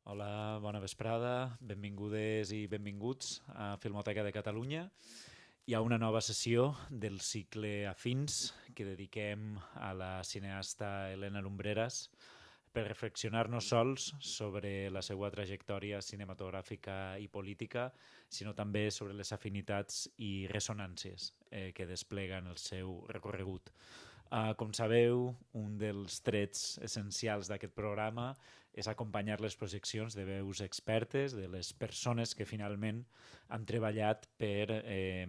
Hola, bona vesprada, benvingudes i benvinguts a Filmoteca de Catalunya. Hi ha una nova sessió del cicle Afins que dediquem a la cineasta Elena Lumbreras per reflexionar no sols sobre la seva trajectòria cinematogràfica i política, sinó també sobre les afinitats i ressonàncies que despleguen el seu recorregut. Com sabeu, un dels trets essencials d'aquest programa és acompanyar les projeccions de veus expertes, de les persones que finalment han treballat per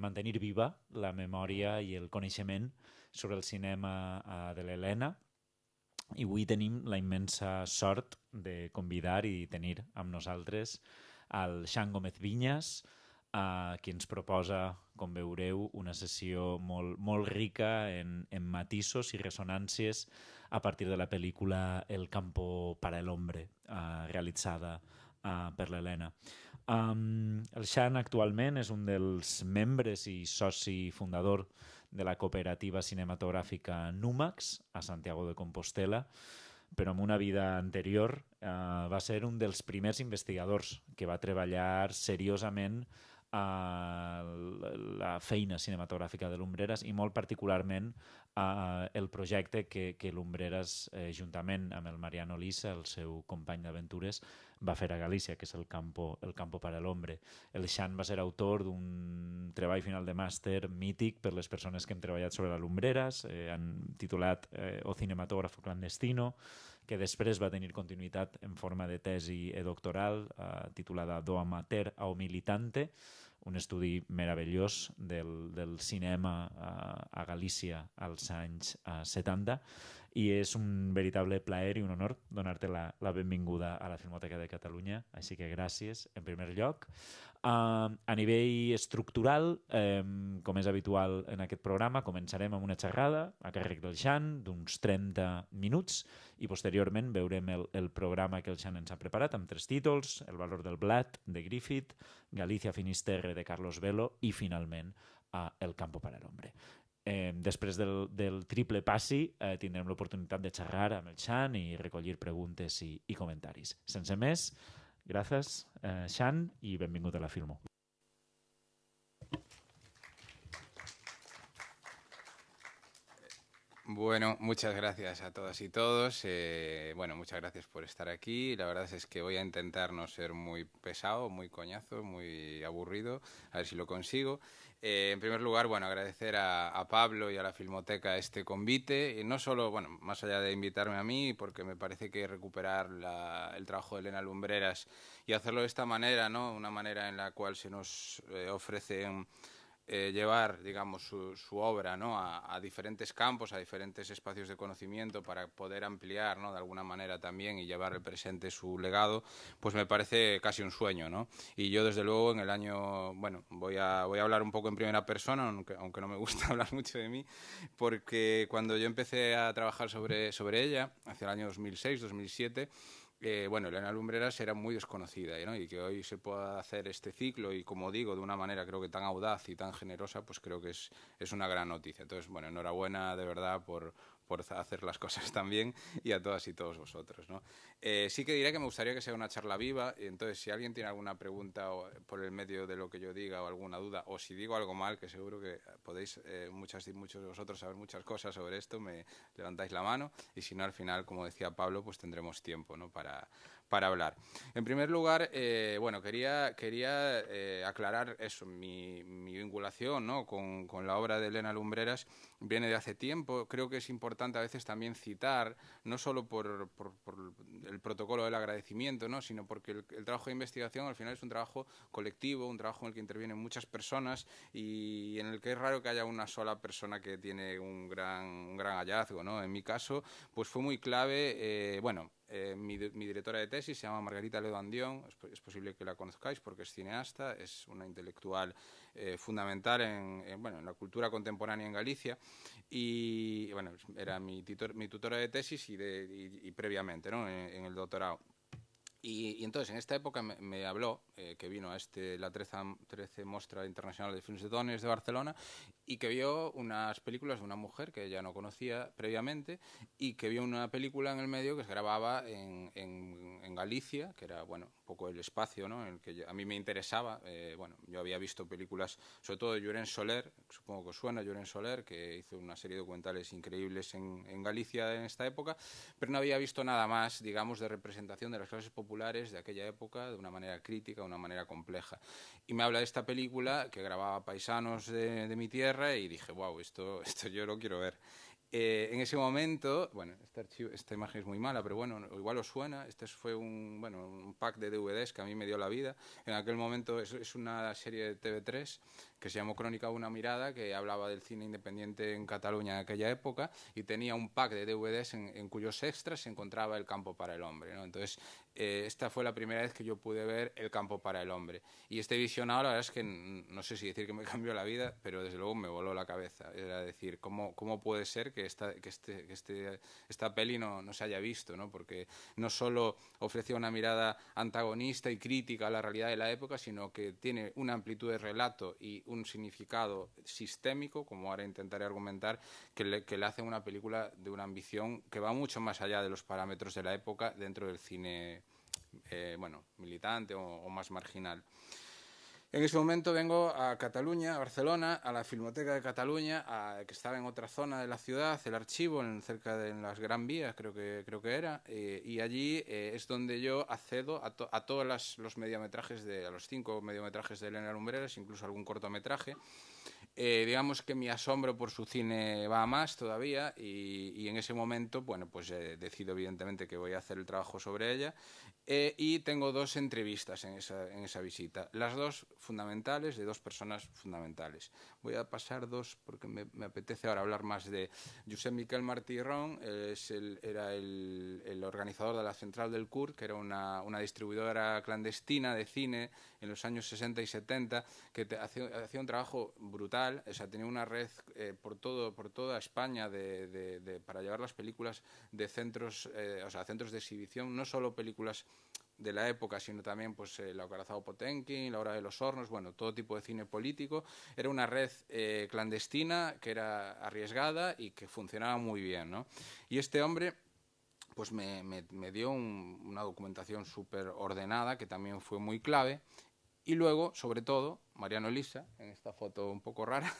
mantenir viva la memòria i el coneixement sobre el cinema de l'Helena. I avui tenim la immensa sort de convidar i tenir amb nosaltres el Xan Gómez Viñas, qui ens proposa, com veureu, una sessió molt rica en matisos i ressonàncies a partir de la pel·lícula El campo para el hombre, realitzada per l'Helena. El Xan actualment és un dels membres i soci fundador de la cooperativa cinematogràfica Numax a Santiago de Compostela, però en una vida anterior va ser un dels primers investigadors que va treballar seriosament a la feina cinematogràfica de Lumbreras i molt particularment el projecte que Lumbreras, juntament amb el Mariano Lisa, el seu company d'aventures, va fer a Galícia, que és el campo para el hombre. El Xan va ser autor d'un treball final de màster mític per les persones que hem treballat sobre la Lumbreras, han titulat O cinematógrafo clandestino, que després va tenir continuïtat en forma de tesi doctoral titulada Do amateur ao militante, un estudi meravellós del cinema a Galícia als anys 70, i és un veritable plaer i un honor donar-te la benvinguda a la Filmoteca de Catalunya, així que gràcies en primer lloc. A nivell estructural, com és habitual en aquest programa, començarem amb una xerrada a càrrec del Xan d'uns 30 minuts i posteriorment veurem el programa que el Xan ens ha preparat amb 3 títols: El valor del blat, de Griffith, Galicia Finisterre, de Carlos Velo, i finalment El campo para el hombre. Després del triple passi tindrem l'oportunitat de xerrar amb el Xan i recollir preguntes i comentaris. Sense més, gràcies, Xan, i benvingut a la Filmo. Bueno, muchas gracias a todas y todos. Muchas gracias por estar aquí. La verdad es que voy a intentar no ser muy pesado, muy coñazo, muy aburrido, a ver si lo consigo. En primer lugar, agradecer a Pablo y a la Filmoteca este convite. Y no solo, más allá de invitarme a mí, porque me parece que recuperar el trabajo de Elena Lumbreras y hacerlo de esta manera, ¿no? Una manera en la cual se nos ofrecen llevar, digamos, su obra, ¿no? a diferentes campos, a diferentes espacios de conocimiento para poder ampliar, ¿no? de alguna manera también y llevar al presente su legado, pues me parece casi un sueño, ¿no? Y yo desde luego en el año, voy a hablar un poco en primera persona, aunque no me gusta hablar mucho de mí, porque cuando yo empecé a trabajar sobre ella, hacia el año 2006-2007, Elena Lumbreras era muy desconocida, ¿no? Y que hoy se pueda hacer este ciclo y, como digo, de una manera creo que tan audaz y tan generosa, pues creo que es una gran noticia. Entonces, enhorabuena de verdad por hacer las cosas tan bien, y a todas y todos vosotros, ¿no? Sí que diré que me gustaría que sea una charla viva, y entonces si alguien tiene alguna pregunta por el medio de lo que yo diga o alguna duda, o si digo algo mal, que seguro que podéis muchos de vosotros saber muchas cosas sobre esto, me levantáis la mano, y si no, al final, como decía Pablo, pues tendremos tiempo, ¿no? para hablar. En primer lugar, quería aclarar eso, mi vinculación, ¿no? con la obra de Elena Lumbreras viene de hace tiempo. Creo que es importante a veces también citar, no solo por el protocolo del agradecimiento, ¿no? sino porque el trabajo de investigación al final es un trabajo colectivo, un trabajo en el que intervienen muchas personas y en el que es raro que haya una sola persona que tiene un gran hallazgo, ¿no? En mi caso, pues fue muy clave, mi directora de tesis se llama Margarita Ledo Andión, es posible que la conozcáis porque es cineasta, es una intelectual fundamental en la cultura contemporánea en Galicia, y era mi tutora de tesis y previamente, ¿no? en el doctorado. Y entonces en esta época me habló, que vino a la 13 Mostra Internacional de Films de Dones de Barcelona, y que vio unas películas de una mujer que ella no conocía previamente y que vio una película en el medio que se grababa en Galicia, que era, bueno, un poco el espacio, ¿no?, en el que a mí me interesaba. Bueno, yo había visto películas, sobre todo de Llorens Soler, supongo que os suena Llorens Soler, que hizo una serie de documentales increíbles en Galicia en esta época, pero no había visto nada más, digamos, de representación de las clases populares de aquella época de una manera crítica, de una manera compleja. Y me habla de esta película que grababa paisanos de mi tierra y dije, wow, esto yo lo quiero ver. En ese momento, bueno, esta imagen es muy mala, pero bueno, igual os suena. Este fue un pack de DVDs que a mí me dio la vida. En aquel momento es una serie de TV3 que se llamó Crónica de una mirada, que hablaba del cine independiente en Cataluña en aquella época, y tenía un pack de DVDs en cuyos extras se encontraba El campo para el hombre, ¿no? Entonces, esta fue la primera vez que yo pude ver El campo para el hombre. Y este visionado, la verdad es que no sé si decir que me cambió la vida, pero desde luego me voló la cabeza. Era decir, ¿cómo puede ser que esta peli no se haya visto, ¿no? Porque no solo ofrecía una mirada antagonista y crítica a la realidad de la época, sino que tiene una amplitud de relato y un significado sistémico, como ahora intentaré argumentar, que le hace una película de una ambición que va mucho más allá de los parámetros de la época dentro del cine militante o más marginal. En ese momento vengo a Cataluña, a Barcelona, a la Filmoteca de Cataluña, que estaba en otra zona de la ciudad, el archivo, cerca de las Gran Vías, creo que era, y allí es donde yo accedo a todos los mediometrajes, a los 5 mediometrajes de Elena Lumbreras, incluso algún cortometraje. Digamos que mi asombro por su cine va a más todavía y en ese momento, bueno, pues decido evidentemente que voy a hacer el trabajo sobre ella y tengo 2 entrevistas en esa visita, las 2 fundamentales, de 2 personas fundamentales. Voy a pasar 2 porque me apetece ahora hablar más de Josep Miquel Martí Ron. Era el organizador de la Central del CURT, que era una distribuidora clandestina de cine en los años 60 y 70, que hacía un trabajo brutal. O sea, tenía una red por toda España para llevar las películas de centros, centros de exhibición, no solo películas de la época, sino también pues La Acorazado Potemkin, La Hora de los Hornos, bueno, todo tipo de cine político. Era una red clandestina que era arriesgada y que funcionaba muy bien, ¿no? Y este hombre pues me dio una documentación súper ordenada, que también fue muy clave. Y luego, sobre todo, Mariano Elisa, en esta foto un poco rara,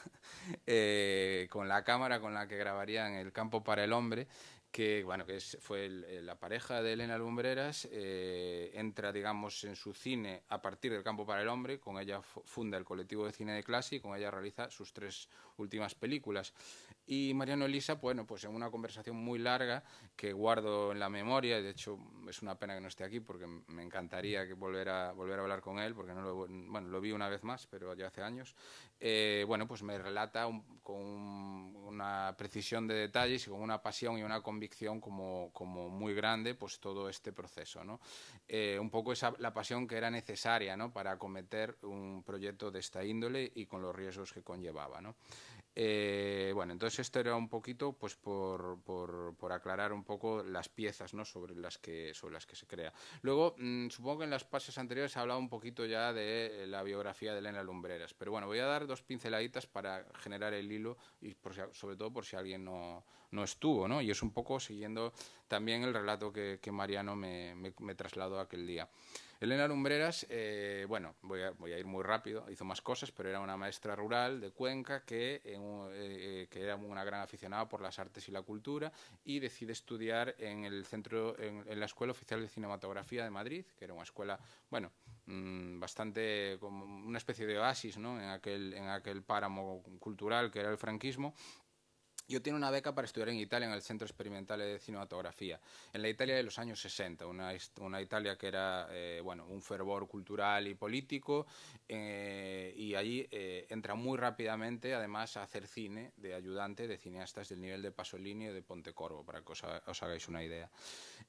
con la cámara con la que grabarían El campo para el hombre, que bueno, fue la pareja de Elena Lumbreras, entra, digamos, en su cine a partir del campo para el hombre. Con ella funda el colectivo de cine de clase y con ella realiza sus 3 últimas películas. Y Mariano Elisa, bueno, pues en una conversación muy larga que guardo en la memoria, de hecho es una pena que no esté aquí porque me encantaría que volver a hablar con él, porque lo vi una vez más, pero ya hace años. Pues me relata con una precisión de detalles y con una pasión y una convicción como muy grande, pues todo este proceso, ¿no? Un poco la pasión que era necesaria, ¿no?, para acometer un proyecto de esta índole y con los riesgos que conllevaba, ¿no? Entonces esto era un poquito pues por aclarar un poco las piezas, ¿no?, sobre las que se crea. Luego, supongo que en las pases anteriores he hablado un poquito ya de la biografía de Elena Lumbreras, pero bueno, voy a dar 2 pinceladitas para generar el hilo y sobre todo por si alguien no estuvo, ¿no? Y es un poco siguiendo también el relato que Mariano me trasladó aquel día. Elena Lumbreras, voy a ir muy rápido, hizo más cosas, pero era una maestra rural de Cuenca que era una gran aficionada por las artes y la cultura, y decide estudiar en la Escuela Oficial de Cinematografía de Madrid, que era una escuela, bastante como una especie de oasis, ¿no?, en aquel páramo cultural que era el franquismo. Yo tenía una beca para estudiar en Italia, en el Centro Experimental de Cinematografía, en la Italia de los años 60, una Italia que era un fervor cultural y político, y allí entra muy rápidamente, además, a hacer cine de ayudante de cineastas del nivel de Pasolini o de Pontecorvo, para que os hagáis una idea.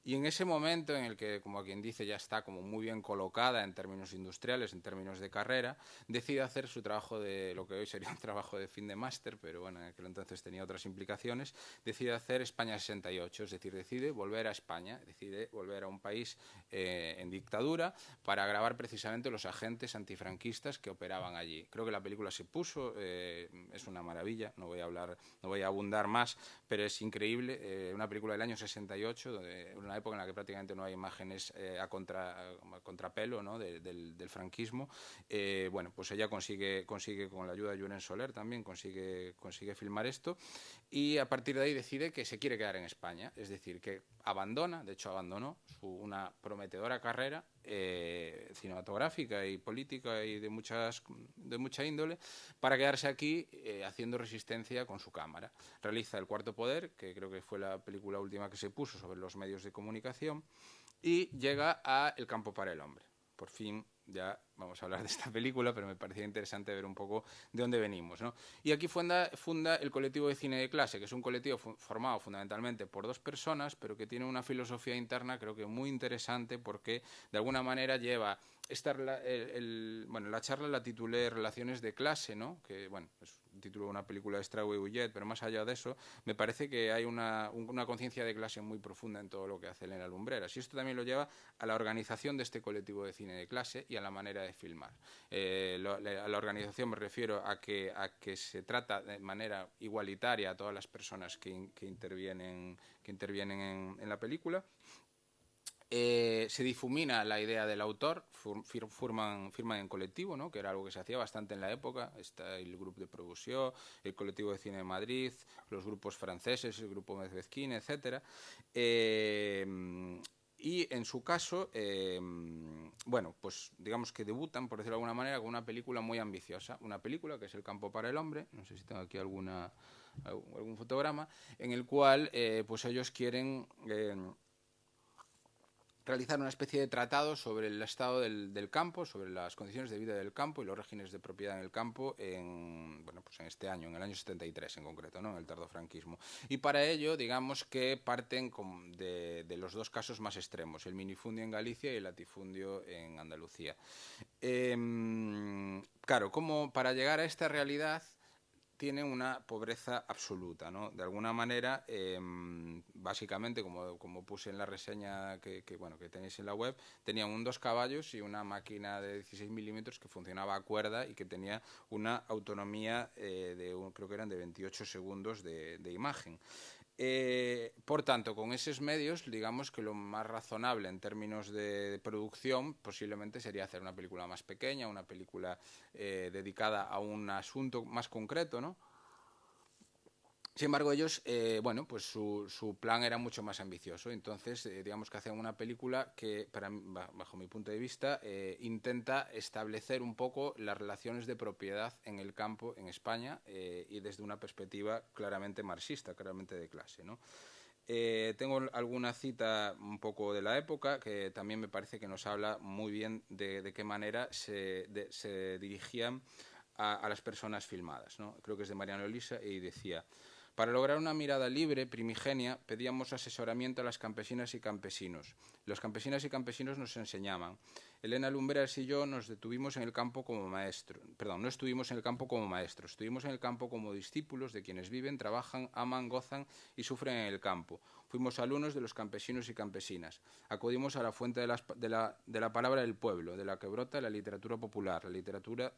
Y en ese momento en el que, como quien dice, ya está como muy bien colocada en términos industriales, en términos de carrera, decide hacer su trabajo de lo que hoy sería un trabajo de fin de máster, pero bueno, en aquel entonces tenía otras implicaciones, decide hacer España 68, es decir, decide volver a España, decide volver a un país en dictadura para grabar precisamente los agentes antifranquistas que operaban allí. Creo que la película se puso, es una maravilla, no voy a abundar más, pero es increíble, una película del año 68, una época en la que prácticamente no hay imágenes a contrapelo, ¿no?, del franquismo. Bueno, pues ella consigue con la ayuda de Julen Soler también, consigue filmar esto, y a partir de ahí decide que se quiere quedar en España, es decir, que de hecho abandonó una prometedora carrera cinematográfica y política y de mucha índole para quedarse aquí haciendo resistencia con su cámara. Realiza El Cuarto Poder, que creo que fue la película última que se puso sobre los medios de comunicación, y llega a El campo para el hombre. Por fin ya vamos a hablar de esta película, pero me parecía interesante ver un poco de dónde venimos, ¿no? Y aquí funda el colectivo de cine de clase, que es un colectivo formado fundamentalmente por 2 personas, pero que tiene una filosofía interna creo que muy interesante, porque de alguna manera lleva la charla la titulé Relaciones de clase, ¿no?, que bueno, es un título de una película de Straub y Bouillet, pero más allá de eso, me parece que hay una conciencia de clase muy profunda en todo lo que hace Elena Lumbreras. Y esto también lo lleva a la organización de este colectivo de cine de clase y a la manera de filmar. A la organización me refiero a que se trata de manera igualitaria a todas las personas que intervienen en la película. Se difumina la idea del autor, firman en colectivo, ¿no?, que era algo que se hacía bastante en la época. Está el Grupo de Producció, el Colectivo de Cine de Madrid, los grupos franceses, el Grupo Mezquín, etc. Y en su caso, bueno, pues digamos que debutan, por decirlo de alguna manera, con una película muy ambiciosa. Una película que es El campo para el hombre, no sé si tengo aquí algún fotograma, en el cual pues ellos quieren realizar una especie de tratado sobre el estado del campo, sobre las condiciones de vida del campo y los regímenes de propiedad en el campo en este año, en el año 73 en concreto, ¿no?, en el tardofranquismo. Y para ello, digamos que parten de los 2 casos más extremos, el minifundio en Galicia y el latifundio en Andalucía. Claro, como para llegar a esta realidad tienen una pobreza absoluta, ¿no? De alguna manera, básicamente, como puse en la reseña que tenéis en la web, tenían un 2 caballos y una máquina de 16 milímetros que funcionaba a cuerda y que tenía una autonomía creo que eran de 28 segundos de imagen. Por tanto, con esos medios, digamos que lo más razonable en términos de producción posiblemente sería hacer una película más pequeña, una película dedicada a un asunto más concreto, ¿no? Sin embargo, ellos, pues su plan era mucho más ambicioso. Entonces, digamos que hacen una película que, bajo mi punto de vista, intenta establecer un poco las relaciones de propiedad en el campo en España y desde una perspectiva claramente marxista, claramente de clase, ¿no? Tengo alguna cita un poco de la época que también me parece que nos habla muy bien de qué manera se dirigían a las personas filmadas, ¿no? Creo que es de Mariano Elisa y decía: para lograr una mirada libre, primigenia, pedíamos asesoramiento a las campesinas y campesinos. Los campesinas y campesinos nos enseñaban. Elena Lumbreras y yo nos detuvimos en el campo como maestros. Perdón, no estuvimos en el campo como maestros, estuvimos en el campo como discípulos de quienes viven, trabajan, aman, gozan y sufren en el campo. Fuimos alumnos de los campesinos y campesinas. Acudimos a la fuente de la palabra del pueblo, de la que brota la literatura popular, la literatura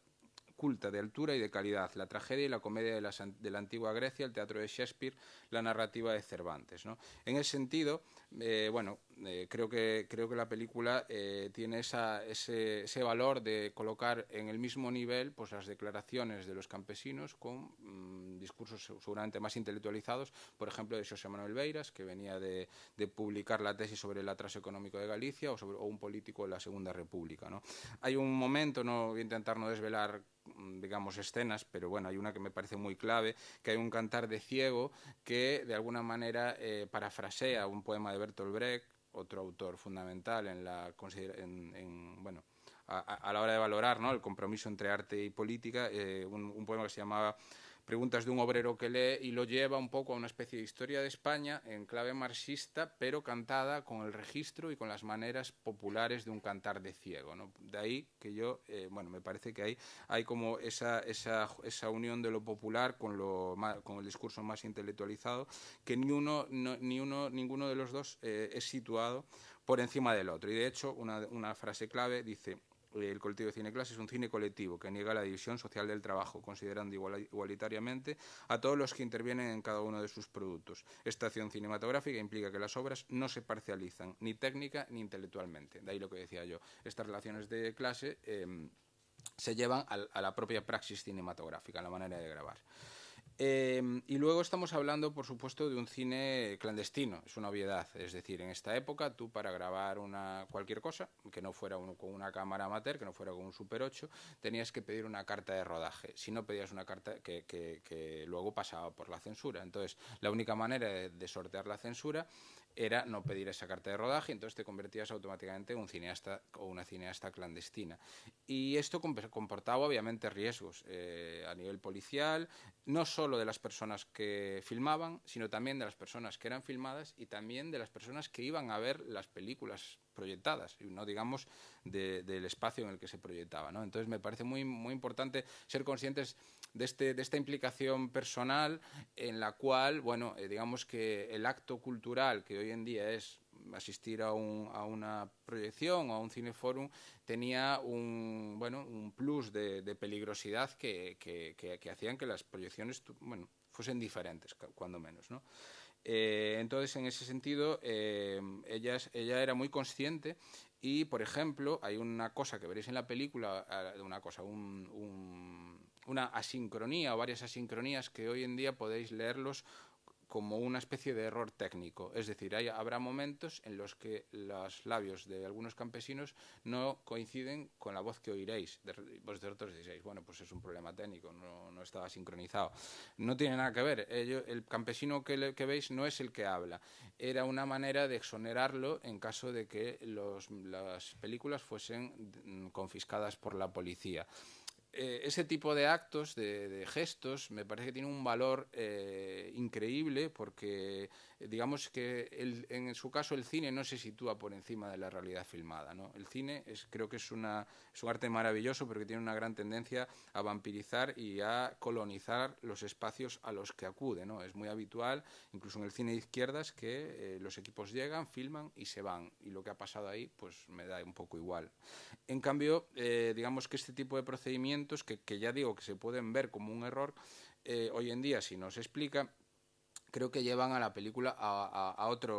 culta, de altura y de calidad, la tragedia y la comedia de la antigua Grecia, el teatro de Shakespeare, la narrativa de Cervantes, ¿no? En ese sentido, creo que la película tiene ese valor de colocar en el mismo nivel pues las declaraciones de los campesinos con discursos seguramente más intelectualizados, por ejemplo de Xosé Manuel Beiras, que venía de publicar la tesis sobre el atraso económico de Galicia, o un político de la Segunda República, ¿no? Hay un momento, no voy a intentar no desvelar digamos escenas, pero bueno, hay una que me parece muy clave, que hay un cantar de ciego que de alguna manera parafrasea un poema de Bertolt Brecht, otro autor fundamental a la hora de valorar, ¿no?, el compromiso entre arte y política, un poema que se llamaba preguntas de un obrero que lee y lo lleva un poco a una especie de historia de España en clave marxista, pero cantada con el registro y con las maneras populares de un cantar de ciego, ¿no? De ahí que yo, bueno, me parece que hay como esa unión de lo popular con el discurso más intelectualizado, que ninguno de los dos es situado por encima del otro. Y de hecho, una frase clave dice: el colectivo de cine clase es un cine colectivo que niega la división social del trabajo, considerando igualitariamente a todos los que intervienen en cada uno de sus productos. Esta acción cinematográfica implica que las obras no se parcializan, ni técnica ni intelectualmente. De ahí lo que decía yo. Estas relaciones de clase se llevan a la propia praxis cinematográfica, a la manera de grabar. Y luego estamos hablando, por supuesto, de un cine clandestino, es una obviedad. Es decir, en esta época, tú para grabar cualquier cosa, que no fuera con una cámara amateur, que no fuera con un Super 8, tenías que pedir una carta de rodaje. Si no pedías una carta que luego pasaba por la censura. Entonces, la única manera de sortear la censura era no pedir esa carta de rodaje, entonces te convertías automáticamente en un cineasta o una cineasta clandestina. Y esto comportaba obviamente riesgos a nivel policial, no solo de las personas que filmaban, sino también de las personas que eran filmadas y también de las personas que iban a ver las películas proyectadas, y no digamos del espacio en el que se proyectaba, ¿no? Entonces me parece muy, muy importante ser conscientes de esta implicación personal en la cual, bueno, digamos que el acto cultural que hoy en día es asistir a una proyección o a un cineforum tenía un plus de peligrosidad que hacían que las proyecciones fuesen diferentes, cuando menos, ¿no? Entonces, en ese sentido, ella era muy consciente y, por ejemplo, hay una cosa que veréis en la película, una asincronía o varias asincronías que hoy en día podéis leerlos como una especie de error técnico. Es decir, habrá momentos en los que los labios de algunos campesinos no coinciden con la voz que oiréis. Vosotros diréis, bueno, pues es un problema técnico, no estaba sincronizado. No tiene nada que ver. El campesino que veis no es el que habla. Era una manera de exonerarlo en caso de que las películas fuesen confiscadas por la policía. Ese tipo de actos, de gestos, me parece que tiene un valor increíble porque digamos que en su caso el cine no se sitúa por encima de la realidad filmada, ¿no? El cine creo que es un arte maravilloso porque tiene una gran tendencia a vampirizar y a colonizar los espacios a los que acude, ¿no? Es muy habitual, incluso en el cine de izquierdas, que los equipos llegan, filman y se van, y lo que ha pasado ahí pues me da un poco igual. En cambio, digamos que este tipo de procedimientos que ya digo que se pueden ver como un error, hoy en día, si no se explica, creo que llevan a la película a otra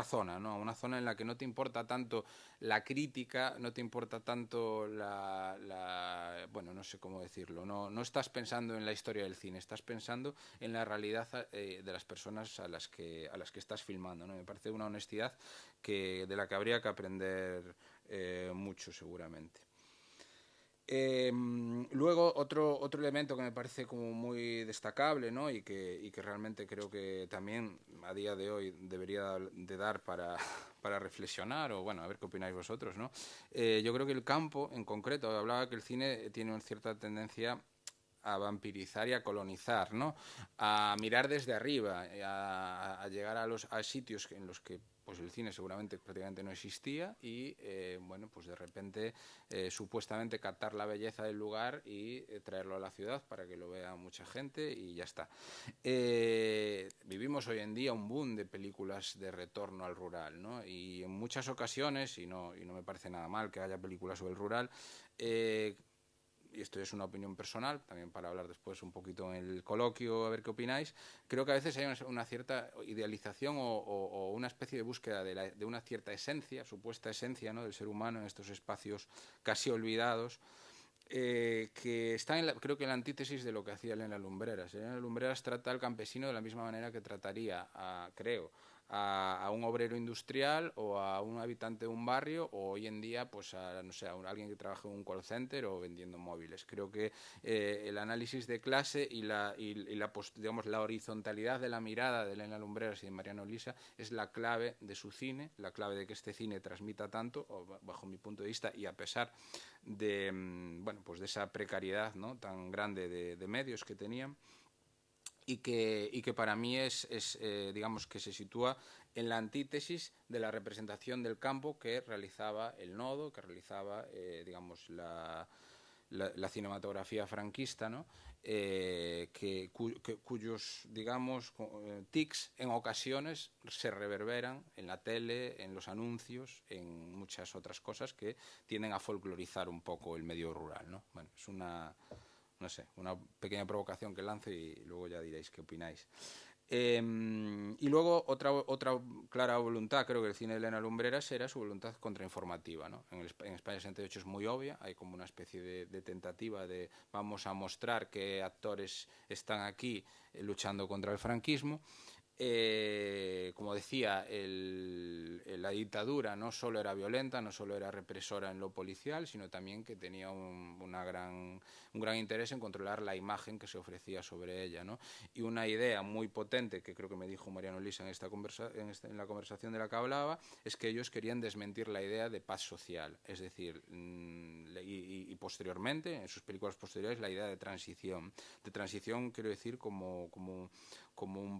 zona, ¿no? A una zona en la que no te importa tanto la crítica, no te importa tanto bueno, no sé cómo decirlo, no estás pensando en la historia del cine, estás pensando en la realidad de las personas a las que estás filmando, ¿no? Me parece una honestidad de la que habría que aprender mucho, seguramente. Luego otro elemento que me parece como muy destacable, ¿no? y que realmente creo que también a día de hoy debería de dar para reflexionar, o bueno, a ver qué opináis vosotros, ¿no? Yo creo que el campo en concreto, hablaba que el cine tiene una cierta tendencia a vampirizar y a colonizar, ¿no? A mirar desde arriba, a llegar a sitios en los que pues el cine seguramente prácticamente no existía y bueno, pues de repente supuestamente captar la belleza del lugar y traerlo a la ciudad para que lo vea mucha gente y ya está. Vivimos hoy en día un boom de películas de retorno al rural, ¿no? Y en muchas ocasiones, y no me parece nada mal que haya películas sobre el rural, y esto es una opinión personal, también para hablar después un poquito en el coloquio, a ver qué opináis, creo que a veces hay una cierta idealización o una especie de búsqueda de una cierta esencia, supuesta esencia, ¿no?, del ser humano en estos espacios casi olvidados, que está creo que en la antítesis de lo que hacía Elena Lumbreras. Elena Lumbreras trata al campesino de la misma manera que trataría, creo, a un obrero industrial o a un habitante de un barrio, o hoy en día pues a, no sé, a alguien que trabaja en un call center o vendiendo móviles. Creo que el análisis de clase y digamos, la horizontalidad de la mirada de Elena Lumbreras y de Mariano Lisa es la clave de su cine, la clave de que este cine transmita tanto, bajo mi punto de vista, y a pesar de, bueno, pues de esa precariedad, ¿no?, tan grande de medios que tenían. Y que para mí digamos, que se sitúa en la antítesis de la representación del campo que realizaba el Nodo, que realizaba, digamos, la cinematografía franquista, ¿no? Cuyos, digamos, tics en ocasiones se reverberan en la tele, en los anuncios, en muchas otras cosas que tienden a folclorizar un poco el medio rural, ¿no? Bueno, es no sé, una pequeña provocación que lanzo y luego ya diréis qué opináis. Y luego otra clara voluntad, creo que el cine de Elena Lumbreras era su voluntad contrainformativa, ¿no? En España 68 es muy obvia, hay como una especie de tentativa de vamos a mostrar qué actores están aquí luchando contra el franquismo. Como decía, la dictadura no solo era violenta, no solo era represora en lo policial, sino también que tenía un gran interés en controlar la imagen que se ofrecía sobre ella, ¿no? Y una idea muy potente, que creo que me dijo Mariano Lisa en la conversación de la que hablaba, es que ellos querían desmentir la idea de paz social, es decir, y posteriormente, en sus películas posteriores, la idea de transición. De transición quiero decir como un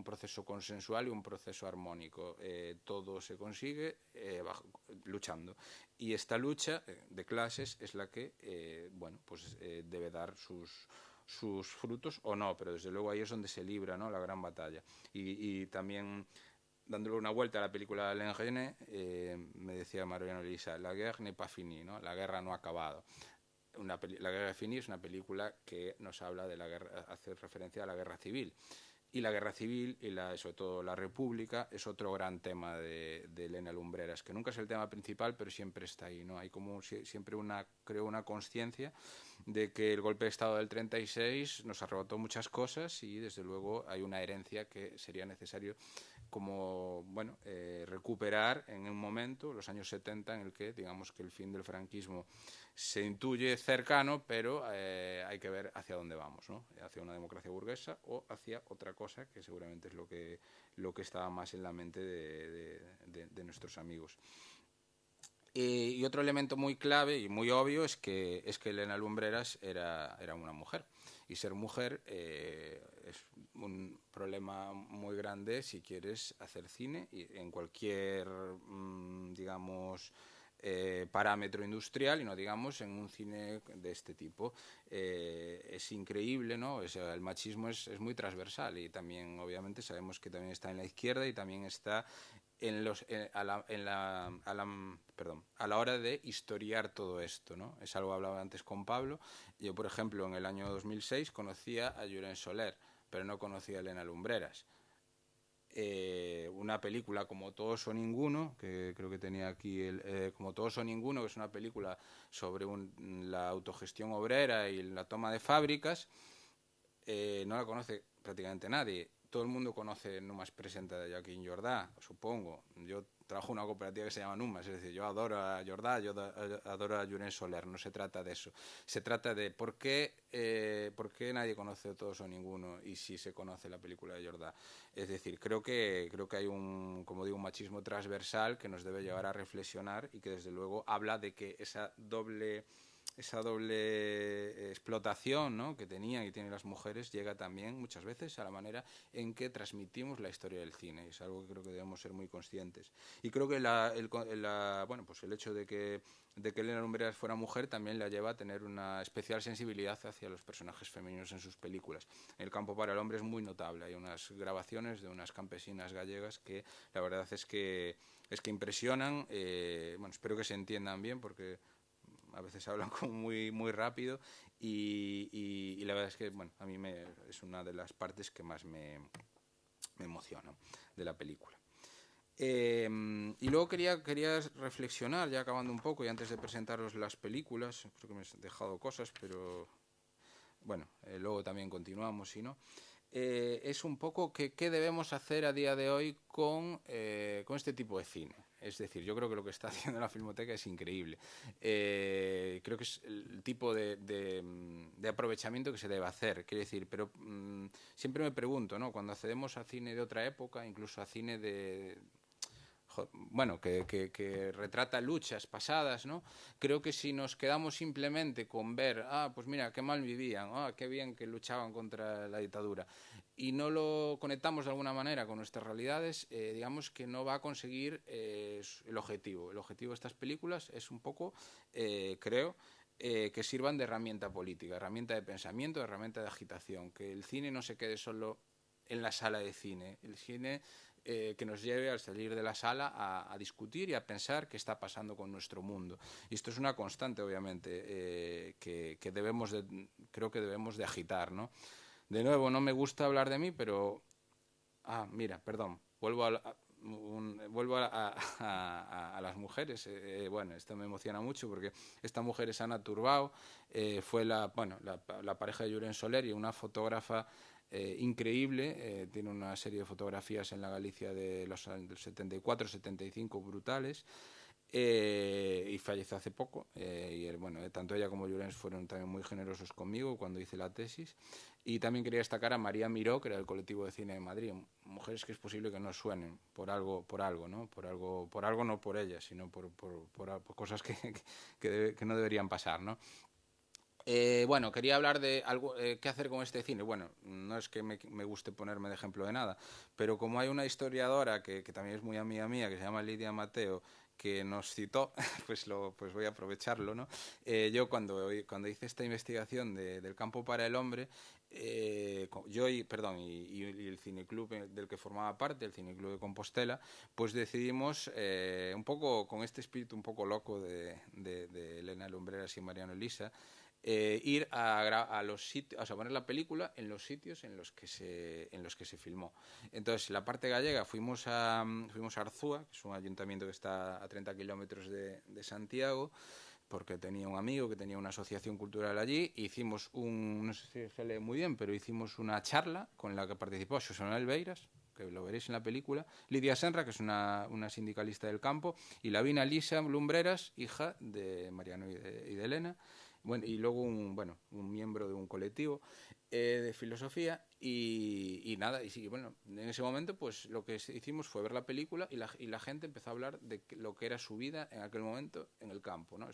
proceso consensual y un proceso armónico. Todo se consigue luchando. Y esta lucha de clases es la que bueno, pues debe dar sus frutos o no, pero desde luego ahí es donde se libra, ¿no?, la gran batalla. Y también, dándole una vuelta a la película L'Enrené, me decía Mariano Lisa, la guerre n'est pas finie, ¿no? La guerra no ha acabado. La guerra finie es una película que nos habla de la guerra, hace referencia a la guerra civil. Y la guerra civil y sobre todo la república es otro gran tema de Elena Lumbreras, que nunca es el tema principal, pero siempre está ahí, ¿no? Hay como siempre creo una conciencia de que el golpe de Estado del 36 nos arrebató muchas cosas y desde luego hay una herencia que sería necesario como, bueno, recuperar en un momento, los años 70, en el que digamos que el fin del franquismo se intuye cercano, pero hay que ver hacia dónde vamos, ¿no? Hacia una democracia burguesa o hacia otra cosa que seguramente es lo que estaba más en la mente de nuestros amigos. Y otro elemento muy clave y muy obvio es que Elena Lumbreras era una mujer. Y ser mujer es un problema muy grande si quieres hacer cine y en cualquier, digamos, parámetro industrial, y no digamos en un cine de este tipo. Es increíble, ¿no? O sea, el machismo es muy transversal y también obviamente sabemos que también está en la izquierda y también está a la hora de historiar todo esto, ¿no? Es algo que hablaba antes con Pablo. Yo, por ejemplo, en el año 2006 conocía a Llorén Soler, pero no conocía a Elena Lumbreras. Una película como Todos o Ninguno, que creo que tenía aquí como Todos o Ninguno, que es una película sobre la autogestión obrera y la toma de fábricas, no la conoce prácticamente nadie. Todo el mundo conoce Numas Presenta de Joaquín Jordá, supongo. Yo trabajo en una cooperativa que se llama Numas, es decir, yo adoro a Jordá, yo adoro a Llorén Soler. No se trata de eso. Se trata de por qué nadie conoce Todos o Ninguno y si se conoce la película de Jordá. Es decir, creo que hay como digo, un machismo transversal que nos debe llevar a reflexionar y que desde luego habla de que esa doble explotación, ¿no?, que tenían y tienen las mujeres llega también muchas veces a la manera en que transmitimos la historia del cine. Es algo que creo que debemos ser muy conscientes. Y creo que bueno, pues el hecho de que Elena Lumbreras fuera mujer también la lleva a tener una especial sensibilidad hacia los personajes femeninos en sus películas. El campo para el hombre es muy notable. Hay unas grabaciones de unas campesinas gallegas que la verdad es que impresionan. Bueno, espero que se entiendan bien porque a veces hablan como muy rápido y la verdad es que, bueno, a mí es una de las partes que más me emociona de la película. Y luego quería reflexionar, ya acabando un poco y antes de presentaros las películas, creo que me he dejado cosas, pero bueno, luego también continuamos, si no. es un poco qué debemos hacer a día de hoy con este tipo de cine. Es decir, yo creo que lo que está haciendo la Filmoteca es increíble. Creo que es el tipo de aprovechamiento que se debe hacer. Quiero decir, pero siempre me pregunto, ¿no? Cuando accedemos a cine de otra época, incluso a cine bueno, que retrata luchas pasadas, ¿no? Creo que si nos quedamos simplemente con ver, pues mira, qué mal vivían, qué bien que luchaban contra la dictadura, y no lo conectamos de alguna manera con nuestras realidades, digamos que no va a conseguir el objetivo. El objetivo de estas películas es un poco, creo, que sirvan de herramienta política, herramienta de pensamiento, herramienta de agitación, que el cine no se quede solo en la sala de cine. El cine que nos lleve al salir de la sala a discutir y a pensar qué está pasando con nuestro mundo. Y esto es una constante, obviamente, que debemos creo que debemos de agitar, ¿no? De nuevo, no me gusta hablar de mí, pero... mira, perdón, vuelvo a las mujeres. Bueno, esto me emociona mucho porque esta mujer es Ana Turbao, fue la pareja de Julen Soler, y una fotógrafa increíble. Tiene una serie de fotografías en la Galicia del 74-75 brutales. Y falleció hace poco, y bueno, tanto ella como Llorens fueron también muy generosos conmigo cuando hice la tesis. Y también quería destacar a María Miró, que era del colectivo de cine de Madrid, mujeres que es posible que no suenen por algo, ¿no? Por algo no por ellas, sino por cosas que no deberían pasar, ¿no? Bueno, quería hablar de algo, qué hacer con este cine. Bueno, no es que me guste ponerme de ejemplo de nada, pero como hay una historiadora que también es muy amiga mía, que se llama Lidia Mateo, que nos citó, pues voy a aprovecharlo, ¿no? Yo cuando hice esta investigación del campo para el hombre, yo y el cineclub del que formaba parte, el Cineclub de Compostela, pues decidimos, un poco con este espíritu un poco loco de Elena Lumbreras y Mariano Elisa, ir a los sitios, o sea, poner la película en los sitios en los que se filmó. Entonces, la parte gallega fuimos a Arzúa, que es un ayuntamiento que está a 30 kilómetros de Santiago, porque tenía un amigo que tenía una asociación cultural allí. Hicimos no sé si se lee muy bien, pero hicimos una charla con la que participó Xosé Beiras, que lo veréis en la película, Lidia Senra, que es una sindicalista del campo, y Lavina Lisa Lumbreras, hija de Mariano y de Elena. Bueno, y luego un miembro de un colectivo de filosofía, y nada, y sí, bueno, en ese momento pues lo que hicimos fue ver la película, y la gente empezó a hablar de lo que era su vida en aquel momento en el campo, ¿no?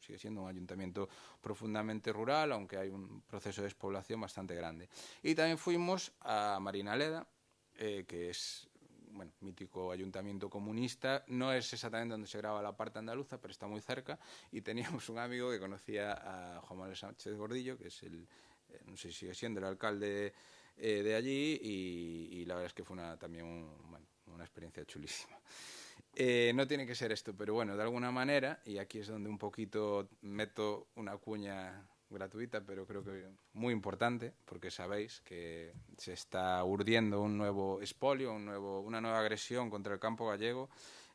Sigue siendo un ayuntamiento profundamente rural, aunque hay un proceso de despoblación bastante grande. Y también fuimos a Marinaleda, que es, bueno, mítico ayuntamiento comunista. No es exactamente donde se graba la parte andaluza, pero está muy cerca, y teníamos un amigo que conocía a Juan Manuel Sánchez Gordillo, que es no sé si sigue siendo el alcalde de allí, y la verdad es que fue también una experiencia chulísima. No tiene que ser esto, pero bueno, de alguna manera, y aquí es donde un poquito meto una cuña gratuita, pero creo que muy importante, porque sabéis que se está urdiendo un nuevo expolio, una nueva agresión contra el campo gallego,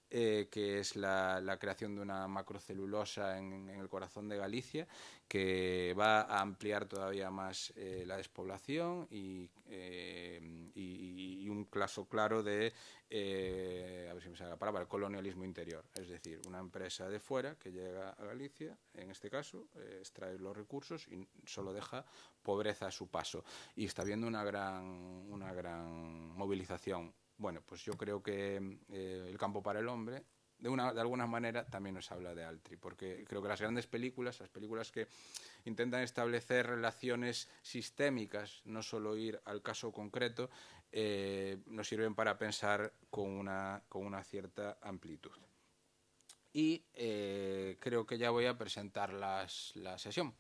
que es la creación de una macrocelulosa en el corazón de Galicia, que va a ampliar todavía más la despoblación, y un caso claro de, a ver si me sale la palabra, el colonialismo interior. Es decir, una empresa de fuera que llega a Galicia, en este caso, extrae los recursos y solo deja pobreza a su paso. Y está habiendo una gran movilización. Bueno, pues yo creo que el campo para el hombre, de alguna manera, también nos habla de Altri, porque creo que las grandes películas, las películas que intentan establecer relaciones sistémicas, no solo ir al caso concreto, nos sirven para pensar con una cierta amplitud. Y creo que ya voy a presentar la sesión,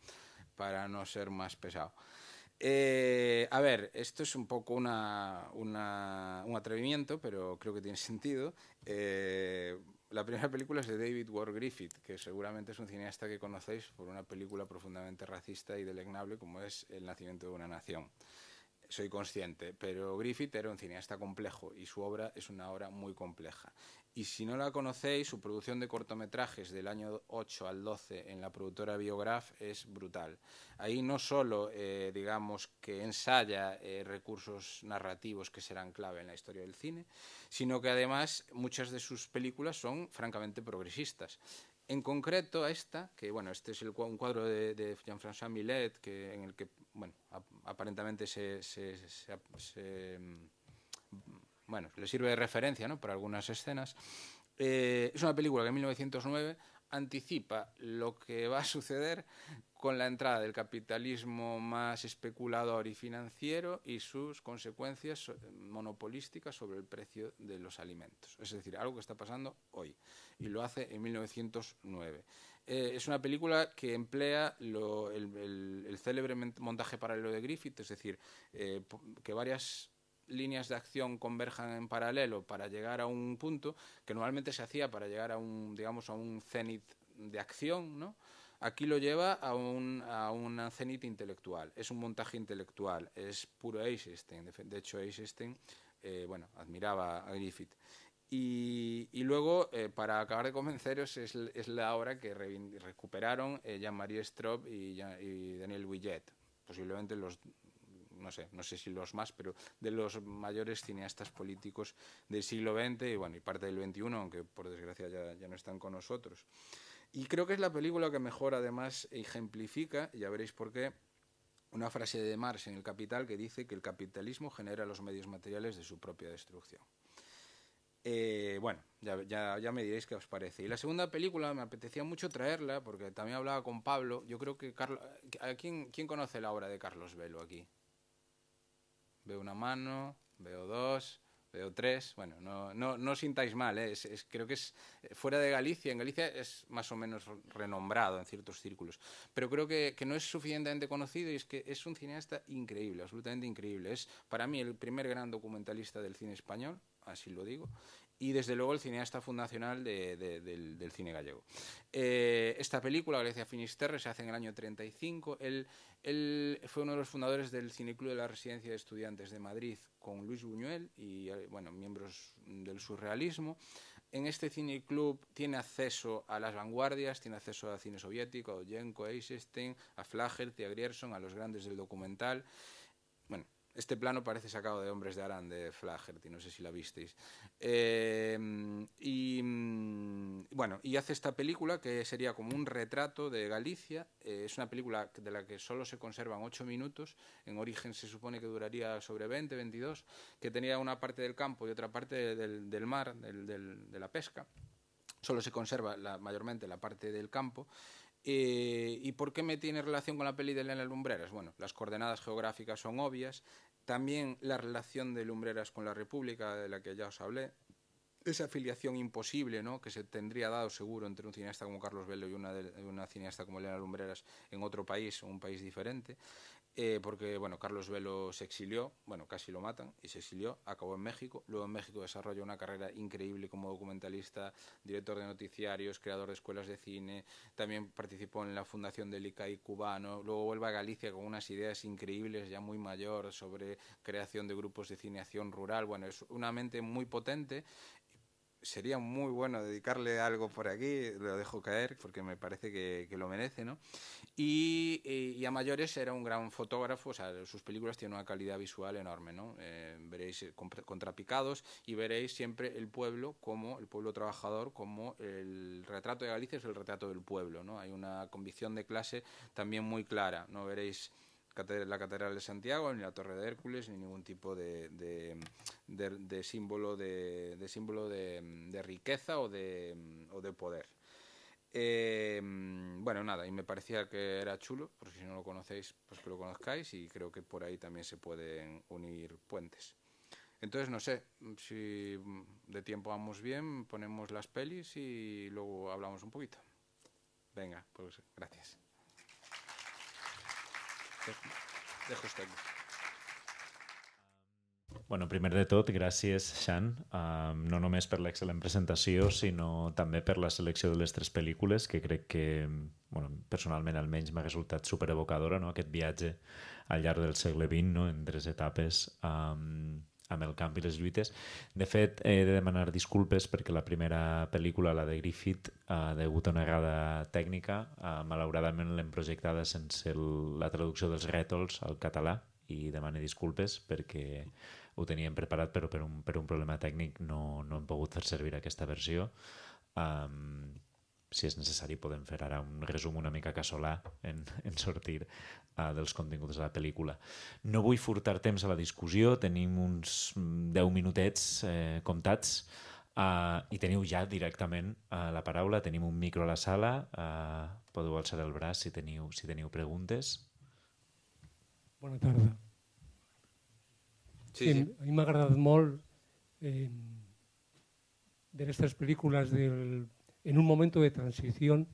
para no ser más pesado. A ver, esto es un poco un atrevimiento, pero creo que tiene sentido. La primera película es de David Ward Griffith, que seguramente es un cineasta que conocéis por una película profundamente racista y deleznable como es El nacimiento de una nación. soy consciente, pero Griffith era un cineasta complejo y su obra es una obra muy compleja. Y si no la conocéis, su producción de cortometrajes del año 8 al 12 en la productora Biograph es brutal. Ahí no solo, digamos, que ensaya recursos narrativos que serán clave en la historia del cine, sino que además muchas de sus películas son francamente progresistas. En concreto esta, que bueno, este es un cuadro de Jean-François Millet, en el que bueno, aparentemente bueno, le sirve de referencia, ¿no?, para algunas escenas. Es una película que en 1909 anticipa lo que va a suceder con la entrada del capitalismo más especulador y financiero y sus consecuencias monopolísticas sobre el precio de los alimentos. Es decir, algo que está pasando hoy, y lo hace en 1909. Es una película que emplea el célebre montaje paralelo de Griffith, es decir, que varias líneas de acción converjan en paralelo para llegar a un punto que normalmente se hacía para llegar a un, digamos, a un cenit de acción, ¿no? Aquí lo lleva a un cenit intelectual. Es un montaje intelectual, es puro Eisenstein. De hecho, Eisenstein, bueno, admiraba a Griffith. Y luego, para acabar de convenceros, es la obra que recuperaron Jean-Marie Straub y Daniel Villet, posiblemente los, no sé si los más, pero de los mayores cineastas políticos del siglo XX y, bueno, y parte del XXI, aunque por desgracia ya no están con nosotros. Y creo que es la película que mejor además ejemplifica, y ya veréis por qué, una frase de Marx en El Capital que dice que el capitalismo genera los medios materiales de su propia destrucción. Bueno, ya me diréis qué os parece. Y la segunda película me apetecía mucho traerla porque también hablaba con Pablo. Yo creo que ¿quién conoce la obra de Carlos Velo aquí? Veo una mano, veo dos, veo tres. Bueno, no os sintáis mal, ¿eh? Creo que es fuera de Galicia. En Galicia es más o menos renombrado en ciertos círculos, pero creo que no es suficientemente conocido, y es que es un cineasta increíble, absolutamente increíble. Es para mí el primer gran documentalista del cine español, así lo digo, y desde luego el cineasta fundacional del cine gallego. Esta película, Galicia Finisterre, se hace en el año 35. Él fue uno de los fundadores del Cineclub de la Residencia de Estudiantes de Madrid con Luis Buñuel y, bueno, miembros del surrealismo. En este cineclub tiene acceso a las vanguardias, tiene acceso al cine soviético, a Oyenko, a Eisenstein, a Flaherty, a Grierson, a los grandes del documental. Bueno, este plano parece sacado de Hombres de Arán, de Flaherty, no sé si la visteis. Bueno, y hace esta película que sería como un retrato de Galicia. Es una película de la que solo se conservan 8 minutos. En origen se supone que duraría sobre 20, 22, que tenía una parte del campo y otra parte del mar, de la pesca. Solo se conserva mayormente la parte del campo. ¿Y por qué me tiene relación con la peli de Elena Lumbreras? Bueno, las coordenadas geográficas son obvias. También la relación de Lumbreras con la República, de la que ya os hablé. Esa afiliación imposible, ¿no?, que se tendría dado seguro entre un cineasta como Carlos Velo y una cineasta como Elena Lumbreras en otro país, un país diferente. Porque, bueno, Carlos Velo se exilió, bueno, casi lo matan, y se exilió, acabó en México. Luego en México desarrolló una carrera increíble como documentalista, director de noticiarios, creador de escuelas de cine. También participó en la fundación del ICAI cubano. Luego vuelve a Galicia con unas ideas increíbles, ya muy mayor, sobre creación de grupos de cineación rural. Bueno, es una mente muy potente. Sería muy bueno dedicarle algo por aquí, lo dejo caer porque me parece que lo merece, ¿no? Y a mayores era un gran fotógrafo, o sea, sus películas tienen una calidad visual enorme, ¿no? Veréis Contrapicados y veréis siempre el pueblo trabajador, como el retrato de Galicia es el retrato del pueblo, ¿no? Hay una convicción de clase también muy clara, no veréis la Catedral de Santiago, ni la Torre de Hércules, ni ningún tipo de símbolo de riqueza o de poder. Bueno, nada, y me parecía que era chulo, por si no lo conocéis, pues que lo conozcáis, y creo que por ahí también se pueden unir puentes. Entonces, no sé, si de tiempo vamos bien, ponemos las pelis y luego hablamos un poquito. Venga, pues gracias. Dejo esto aquí. Bueno, primer de tot, gràcies, Xan, no només per l'excel·lent presentació, sinó també per la selecció de les 3 pel·lícules, que crec que, bueno, personalment almenys m'ha resultat superevocadora, no? Aquest viatge al llarg del segle XX, no? En 3 etapes, amb el camp i les lluites. De fet, he de demanar disculpes perquè la primera pel·lícula, la de Griffith, degut a una errada tècnica, malauradament l'hem projectada sense la traducció dels rètols al català, i demano disculpes perquè ho teníem preparat però per un problema tècnic no hem pogut fer servir aquesta versió. Si és necessari podem fer ara un resum una mica casolà en sortir dels continguts de la pel·lícula. No vull furtar temps a la discussió, tenim uns 10 minutets comptats i teniu ja directament la paraula, tenim un micro a la sala, podeu alçar el braç si teniu preguntes. Bona tarda. Sí. A mi m'ha agradat molt ver estas películas en un momento de transición.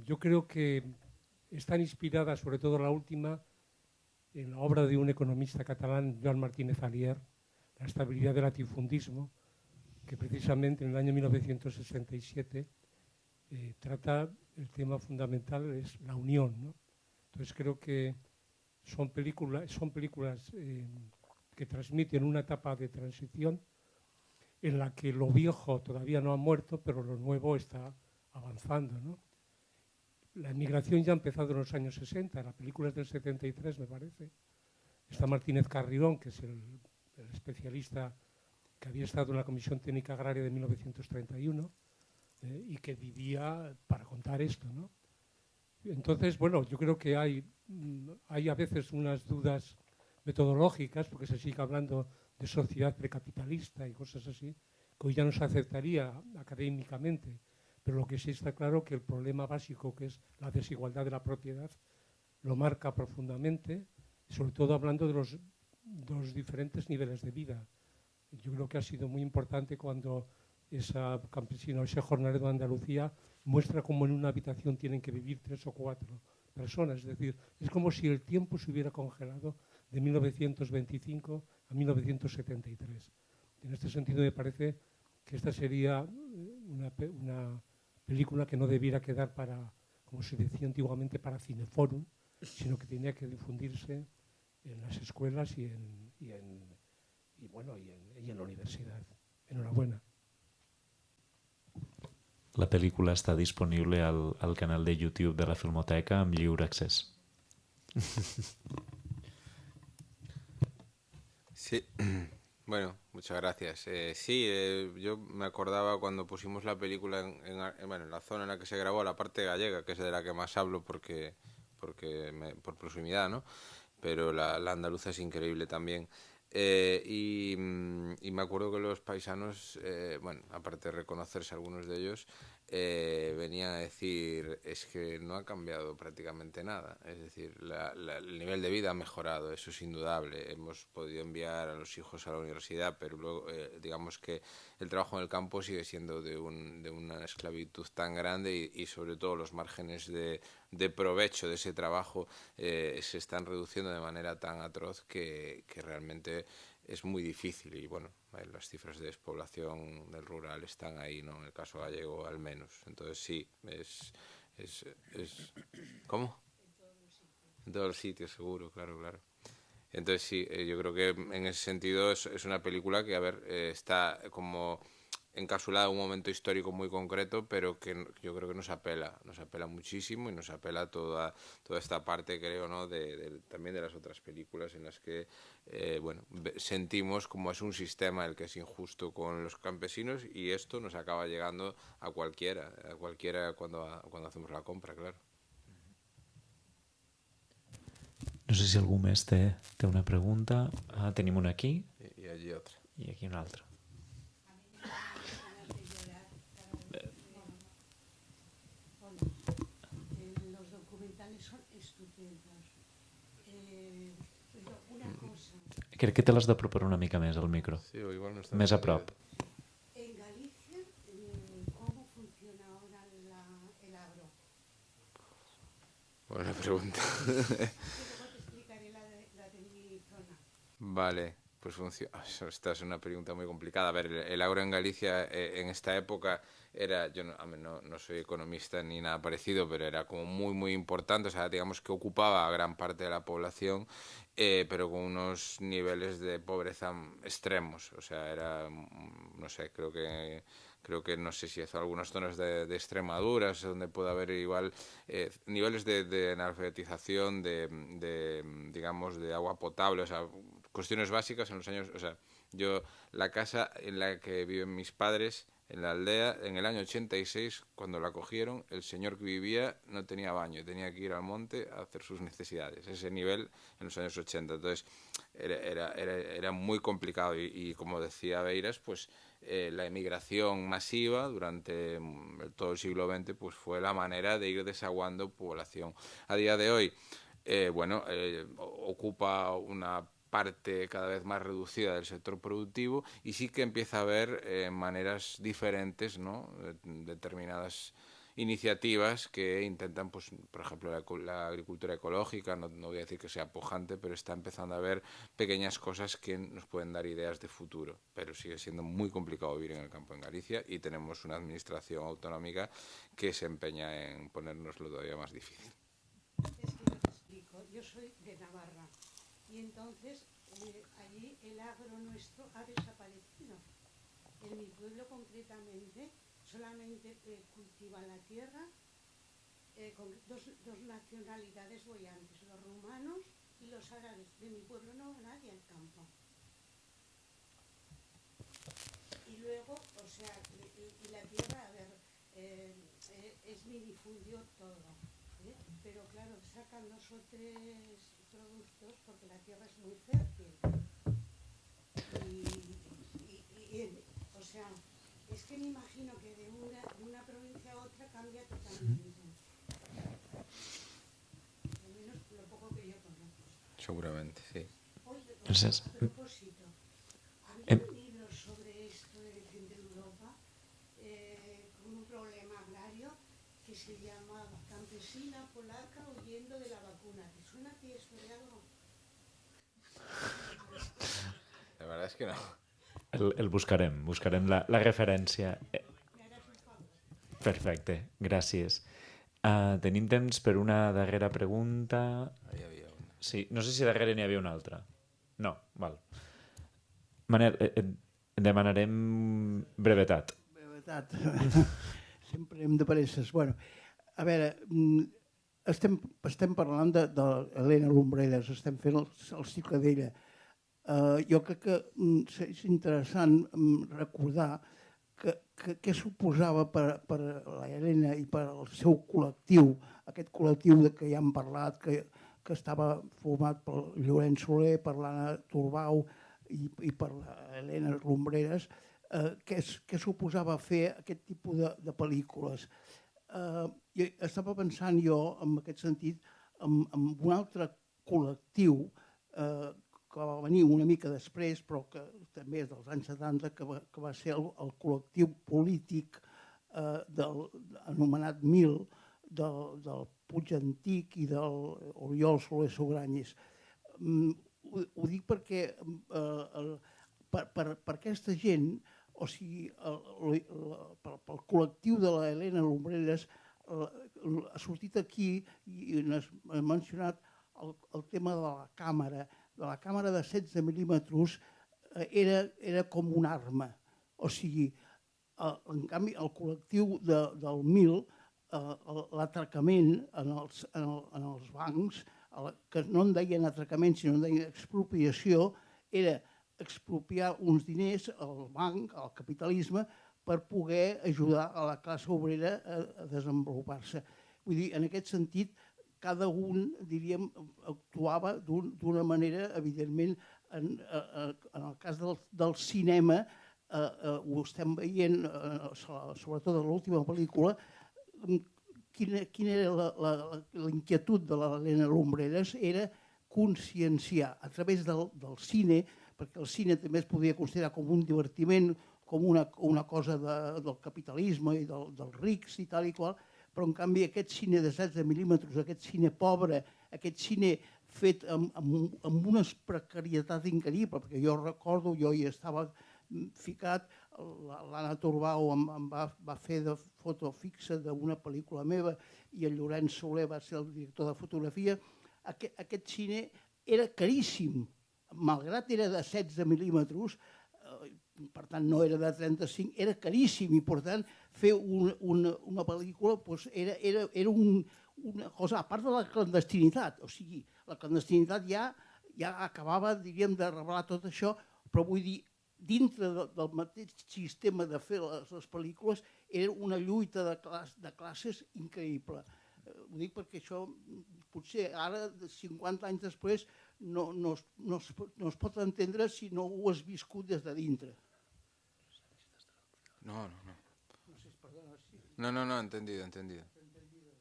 Yo creo que están inspiradas, sobre todo la última, en la obra de un economista catalán, Joan Martínez Alier, La estabilidad del latifundismo, que precisamente en el año 1967 trata el tema fundamental, es la unión, ¿no? Entonces creo que son películas que transmiten una etapa de transición en la que lo viejo todavía no ha muerto, pero lo nuevo está avanzando, ¿no? La emigración ya ha empezado en los años 60, la película es del 73, me parece. Está Martínez Carrión, que es el especialista que había estado en la Comisión Técnica Agraria de 1931 y que vivía para contar esto, ¿no? Entonces, bueno, yo creo que hay a veces unas dudas metodológicas, porque se sigue hablando de sociedad precapitalista y cosas así, que hoy ya no se aceptaría académicamente, pero lo que sí está claro que el problema básico, que es la desigualdad de la propiedad, lo marca profundamente, sobre todo hablando de los diferentes niveles de vida. Yo creo que ha sido muy importante cuando esa campesina o ese jornalero de Andalucía muestra cómo en una habitación tienen que vivir 3 o 4 personas. Es decir, es como si el tiempo se hubiera congelado de 1925 a 1973. En este sentido me parece que esta sería una película que no debiera quedar para, como se decía antiguamente, para Cineforum, sino que tenía que difundirse en las escuelas y en la universidad. Enhorabuena. La pel·lícula està disponible al canal de YouTube de la Filmoteca amb lliure accés. Sí, bueno, muchas gracias. Yo me acordaba cuando pusimos la película en la zona en la que se grabó, la parte gallega, que es de la que más hablo por proximidad, ¿no? Pero la andaluza es increíble también. Y me acuerdo que los paisanos, aparte de reconocerse algunos de ellos, venían a decir, es que no ha cambiado prácticamente nada. Es decir, el nivel de vida ha mejorado, eso es indudable. Hemos podido enviar a los hijos a la universidad, pero luego digamos que el trabajo en el campo sigue siendo de una esclavitud tan grande y sobre todo los márgenes de provecho de ese trabajo se están reduciendo de manera tan atroz que realmente es muy difícil. Y bueno, las cifras de despoblación del rural están ahí, ¿no? En el caso gallego al menos. Entonces sí, es ¿cómo? En todos los sitios, seguro, claro. Entonces sí, yo creo que en ese sentido es una película que, está como encapsulada en un momento histórico muy concreto, pero que yo creo que nos apela muchísimo y nos apela toda esta parte, creo, ¿no? También de las otras películas en las que sentimos como es un sistema el que es injusto con los campesinos, y esto nos acaba llegando a cualquiera cuando hacemos la compra, claro. No sé si algú més té una pregunta. Tenim una aquí. I allí otra. I aquí una altra. Los documentales son estupendos. Pero una cosa. Crec que te l'has d'apropar una mica més al micro. Sí, o igual no está més a prop. En Galicia, ¿cómo funciona ahora el agro? Buena pregunta. Luego te explicaré la de mi zona. Vale, Pues funciona. Esta es una pregunta muy complicada. A ver, el agro en Galicia en esta época era, yo no soy economista ni nada parecido, pero era como muy, muy importante. O sea, digamos que ocupaba a gran parte de la población, pero con unos niveles de pobreza extremos. O sea, era, no sé, creo que no sé si es algunas zonas de Extremadura, es donde puede haber igual niveles de analfabetización, digamos, de agua potable, o sea, cuestiones básicas en los años, o sea, la casa en la que viven mis padres, en la aldea, en el año 86, cuando la cogieron, el señor que vivía no tenía baño, tenía que ir al monte a hacer sus necesidades, ese nivel en los años 80, entonces era muy complicado y como decía Beiras, pues la emigración masiva durante todo el siglo XX pues fue la manera de ir desaguando población. A día de hoy, ocupa una parte cada vez más reducida del sector productivo y sí que empieza a haber maneras diferentes, ¿no? Determinadas iniciativas que intentan, pues, por ejemplo, la agricultura ecológica, no voy a decir que sea pujante, pero está empezando a haber pequeñas cosas que nos pueden dar ideas de futuro, pero sigue siendo muy complicado vivir en el campo en Galicia y tenemos una administración autonómica que se empeña en ponérnoslo todavía más difícil. Es que yo te explico, yo soy de Navarra y entonces allí el agro nuestro ha desaparecido. En mi pueblo concretamente solamente cultivan la tierra con dos nacionalidades boyantes, los rumanos y los árabes. De mi pueblo no va nadie al campo. Y luego, o sea, y la tierra, a ver, es minifundio todo. Pero claro, sacan 2 o 3 productos porque la tierra es muy fértil. O sea, es que me imagino que de una provincia a otra cambia totalmente. Al menos lo poco que yo conozco. Seguramente, sí. Oye, Gracias. a propósito, había un libro sobre esto del centro de Europa con un problema agrario que se llamaba Campesina polaca huyendo de la vacuna. ¿Te suena a ti esto de algo? La verdad es que no. El buscarem la referència. Me harás un favor. Perfecte, gràcies. Tenim temps per una darrera pregunta. Ahí había una. Sí, no sé si darrere n'hi havia una altra. No, val. Manel, demanarem brevetat. Brevetat. Sempre hem de presses. Bueno, a veure, estem parlant d'Helena Lumbreras, estem fent el cicle d'ella. Jo crec que és interessant recordar què suposava per la Helena i per al seu col·lectiu, aquest col·lectiu que ja hem parlat, que estava format per Llorenç Soler, per l'Anna Turbau i per l'Helena Lumbreras, què suposava fer aquest tipus de pel·lícules. Estava pensant jo, en aquest sentit, en un altre col·lectiu que va venir una mica després, però que també és dels anys 70, que va ser el col·lectiu polític anomenat MIL, del Puig Antic i del Oriol Soler Sogranyes. Ho dic perquè per aquesta gent, o sigui, pel col·lectiu de la Helena Lumbreras, ha sortit aquí i ha mencionat el tema de la càmera. La càmera de 16 mil·límetres era com una arma. O sigui, en canvi, el col·lectiu del MIL, l'atracament en els bancs, que no en deien atracament, sinó en deien expropiació, era expropiar uns diners al banc, al capitalisme, per poder ajudar a la classe obrera a desenvolupar-se. Vull dir, en aquest sentit, cada un, diríem, actuava d'una manera, evidentment, en el cas del cinema, ho estem veient, sobretot en l'última pel·lícula, quina era l'inquietud de l'Helena Lumbreras, era conscienciar a través del cine, perquè el cine també es podia considerar com un divertiment, com una cosa del capitalisme i dels rics i tal i qual, però en canvi aquest cine de 16 mil·límetres, aquest cine pobre, aquest cine fet amb una precarietat increïble, perquè jo recordo, jo hi estava ficat, l'Anna Turbau em va fer de foto fixa d'una pel·lícula meva i el Llorenç Soler va ser el director de fotografia. Aquest cine era caríssim, malgrat era de 16 mil·límetres, per tant no era de 35, era caríssim i per tant fer una pel·lícula era una cosa, a part de la clandestinitat, o sigui, la clandestinitat ja acabava, diríem, de revelar tot això, però vull dir, dintre del mateix sistema de fer les pel·lícules era una lluita de classes increïble. Ho dic perquè això potser ara, 50 anys després, no es pot entendre si no ho has viscut des de dintre. No, entendido.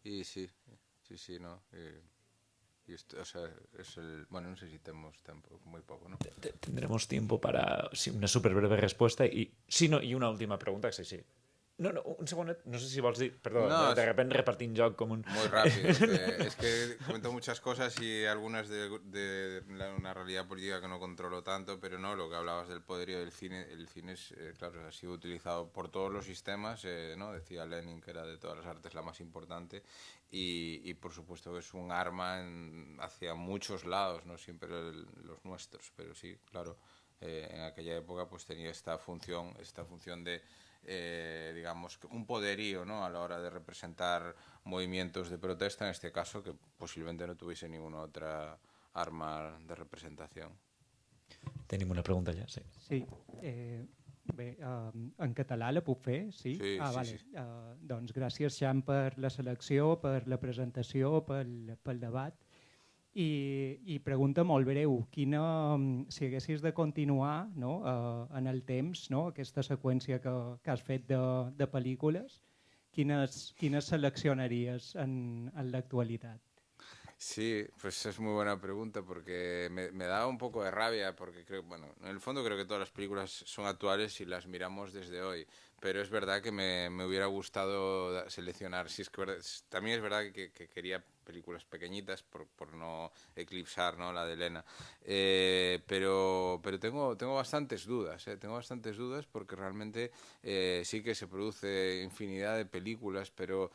Y sí, no. Y esto, o sea, bueno, no sé si tenemos tiempo, muy poco, ¿no? Tendremos tiempo para una súper breve respuesta y una última pregunta, sí. No, un segundo, no sé si vols dir... Perdó, no, de repente repartint joc com un... Muy rápido, es que comento muchas cosas y algunas de una realidad política que no controlo tanto, pero no, lo que hablabas del poderío del cine, el cine es, claro, ha sido utilizado por todos los sistemas, ¿no? Decía Lenin que era de todas las artes la más importante y por supuesto que es un arma hacia muchos lados, no siempre los nuestros, pero sí, claro, en aquella época pues tenía esta función de... digamos, un poderío, ¿no? A la hora de representar movimientos de protesta, en este caso, que posiblemente no tuviese ninguna otra arma de representación. Tenim una pregunta ja, sí. Sí, bé, en català la puc fer? Sí? Sí, vale. sí. Doncs gràcies, Xan, per la selecció, per la presentació, pel debat. I pregunta molt breu, si haguessis de continuar, no, en el temps, no, aquesta seqüència que has fet de pel·lícules, quines seleccionaries en l'actualitat? Sí, pues es muy buena pregunta porque me da un poco de rabia porque creo, bueno, en el fondo creo que todas las películas son actuales si las miramos desde hoy, pero es verdad que me hubiera gustado seleccionar, si es que también es verdad que quería películas pequeñitas por no eclipsar, ¿no?, la de Elena, pero tengo bastantes dudas, tengo bastantes dudas porque realmente sí que se produce infinidad de películas, pero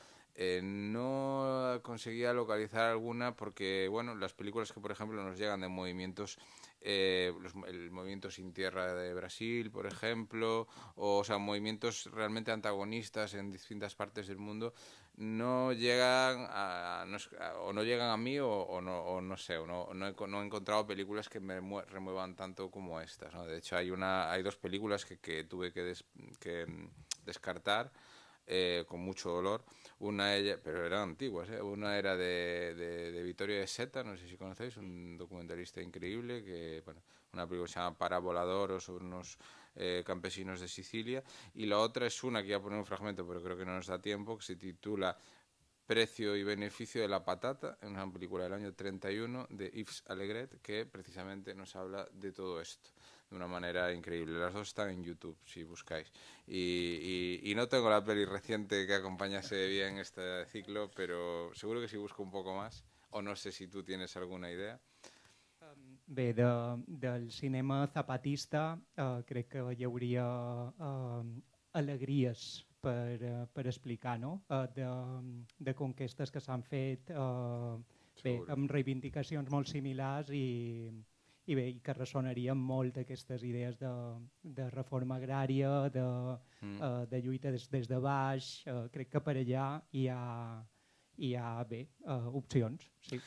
no conseguía localizar alguna porque, bueno, las películas que, por ejemplo, nos llegan de movimientos, el movimiento Sin Tierra de Brasil, por ejemplo, o sea, movimientos realmente antagonistas en distintas partes del mundo, no llegan a mí o no sé, no he encontrado películas que me remuevan tanto como estas, ¿no? De hecho, hay dos películas que tuve que descartar con mucho dolor. Pero eran antiguas, ¿eh? Una era de Vittorio De Seta, no sé si conocéis, un documentalista increíble, una película que se llama Parabolador, o sobre unos campesinos de Sicilia, y la otra es una que voy a poner un fragmento, pero creo que no nos da tiempo, que se titula Precio y beneficio de la patata, es una película del año 31 de Yves Allégret, que precisamente nos habla de todo esto de una manera increíble. Las dos están en YouTube, si buscáis. Y no tengo la peli reciente que acompañase bien este ciclo, pero seguro que si busco un poco más, o no sé si tú tienes alguna idea. Bé, del cinema zapatista crec que hi hauria alegries per explicar, no? De conquestes que s'han fet amb reivindicacions molt similars i que ressonarien molt d'aquestes idees de reforma agrària, de lluita des de baix. Crec que per allà hi ha opcions, sí.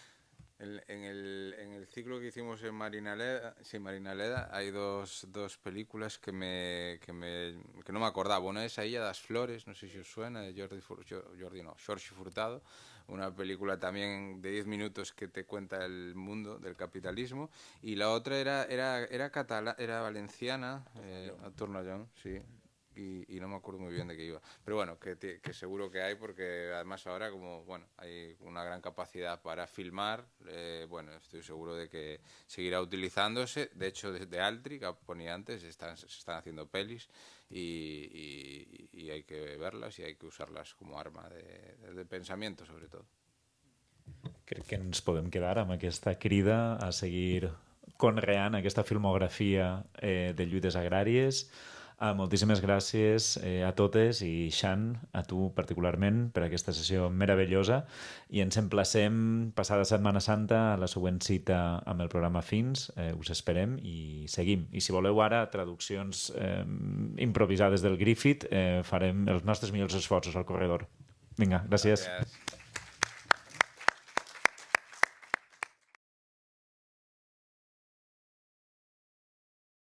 En el ciclo que hicimos en Marinaleda hay dos películas que no me acordaba. Una es A Illa das Flores, no sé si os suena, de Jorge Furtado, una película también de 10 minutos que te cuenta el mundo del capitalismo, y la otra era valenciana, a Tornallón, sí. Y no me acuerdo muy bien de qué iba. Pero bueno, que seguro que hay, porque además ahora como bueno hay una gran capacidad para filmar, bueno, estoy seguro de que seguirá utilizándose. De hecho, de Altri, que ponía antes, se están haciendo pelis y hay que verlas y hay que usarlas como arma de pensamiento, sobre todo. crec que ens podem quedar amb aquesta crida a seguir conreant aquesta filmografia de lluites agràries. Moltíssimes gràcies a totes i Xan, a tu particularment, per aquesta sessió meravellosa, i ens emplacem passada Setmana Santa a la següent cita amb el programa Fins. Us esperem i seguim. I si voleu ara traduccions improvisades del Griffith, farem els nostres millors esforços al corredor. Vinga, gràcies. Gràcies.